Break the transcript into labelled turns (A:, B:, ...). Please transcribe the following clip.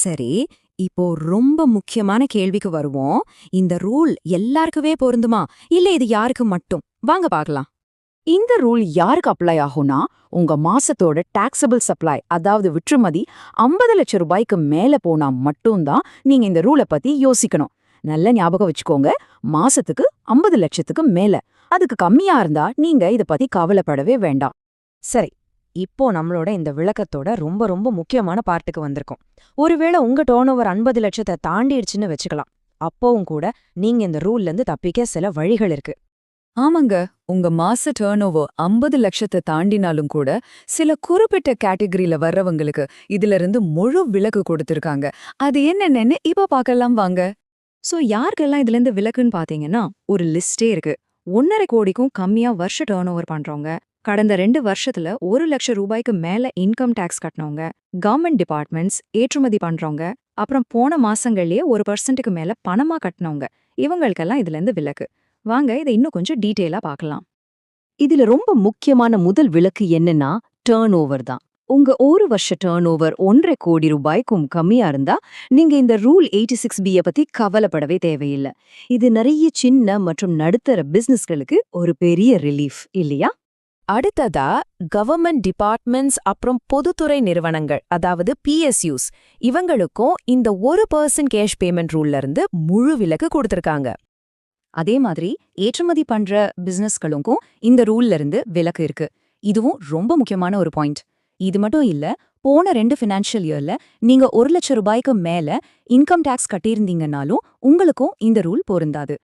A: சரி, இப்போ ரொம்ப முக்கியமான கேள்விக்கு வருவோம். இந்த ரூல் எல்லாருக்குமே பொருந்துமா? இல்ல இது யாருக்கு மட்டும்? வாங்க பார்க்கலாம்.
B: இந்த ரூல் யாருக்கு அப்ளை ஆகும்னா, உங்க மாசத்தோட டாக்ஸபிள் சப்ளை, அதாவது விற்றுமதி 50 லட்சம் ரூபாய்க்கு மேல போனா மட்டும்தான் நீங்க இந்த ரூலை பத்தி யோசிக்கணும். நல்ல ஞாபகம் வச்சுக்கோங்க, மாசத்துக்கு 50 லட்சத்துக்கு மேல. அதுக்கு கம்மியா இருந்தா நீங்க இத பத்தி கவலைப்படவே வேண்டாம்.
A: சரி, இப்போ நம்மளோட இந்த விளக்கத்தோட ரொம்ப ரொம்ப முக்கியமான பார்ட்டுக்கு வந்திருக்கோம். ஒருவேளை உங்க டர்னோவர் 50 லட்சத்தை தாண்டிடுச்சுன்னு வச்சுக்கலாம். அப்பவும் கூட நீங்க இந்த ரூல்ல இருந்து தப்பிக்க சில வழிகள் இருக்கு.
C: ஆமாங்க, உங்க மாச டர்னோவர் 50 லட்சத்தை தாண்டினாலும் கூட சில குறிப்பிட்ட கேட்டகரியில வர்றவங்களுக்கு இதுல இருந்து முழு விலக்கு கொடுத்திருக்காங்க. அது என்னென்னு இப்ப பார்க்கலாம் வாங்க.
A: சோ யாருக்கெல்லாம் இதுல இருந்து விலக்குன்னு பாத்தீங்கன்னா ஒரு லிஸ்டே இருக்கு. 1.5 கோடிக்கும் கம்மியா வருஷ டர்னோவர் பண்றவங்க, கடந்த 2 வருஷத்துல 1 லட்சம் ரூபாய்க்கு மேல இன்கம் டாக்ஸ் கட்டினவங்க, கவர்மெண்ட் டிபார்ட்மெண்ட்ஸ், ஏற்றுமதி பண்றவங்க, அப்புறம் போன மாசங்கள்லயே 1% மேல பணமா கட்டினவங்க, இவங்களுக்கெல்லாம் இதுல இருந்து விலக்கு. வாங்க இதை இன்னும் கொஞ்சம் டீட்டெயிலா பார்க்கலாம்.
B: இதுல ரொம்ப முக்கியமான முதல் விலக்கு என்னன்னா டர்ன் ஓவர் தான். உங்க ஒரு வருஷ டர்ன் ஓவர் 1.5 கோடி ரூபாய்க்கும் கம்மியா இருந்தா நீங்க இந்த ரூல் 86B பத்தி கவலைப்படவே தேவையில்லை. இது நிறைய சின்ன மற்றும் நடுத்தர பிசினஸ்களுக்கு ஒரு பெரிய ரிலீஃப் இல்லையா?
A: அடுத்ததா கவர்மெண்ட் டிபார்ட்மெண்ட்ஸ் அப்புறம் பொதுத்துறை நிறுவனங்கள், அதாவது PSUs, இவங்களுக்கும் இந்த 1% கேஷ் பேமெண்ட் ரூல்ல இருந்து முழு விலக்கு கொடுத்திருக்காங்க. அதே மாதிரி ஏற்றுமதி பண்ற பிசினஸ்களுக்கும் இந்த ரூல்ல இருந்து விலக்கு இருக்கு. இதுவும் ரொம்ப முக்கியமான ஒரு பாயிண்ட். இது மட்டும் இல்ல, போன 2 ஃபினான்ஷியல் இயர்ல நீங்க 1 லட்சம் ரூபாய்க்கு மேல இன்கம் டாக்ஸ் கட்டியிருந்தீங்கன்னாலும் உங்களுக்கும் இந்த ரூல் பொருந்தாது.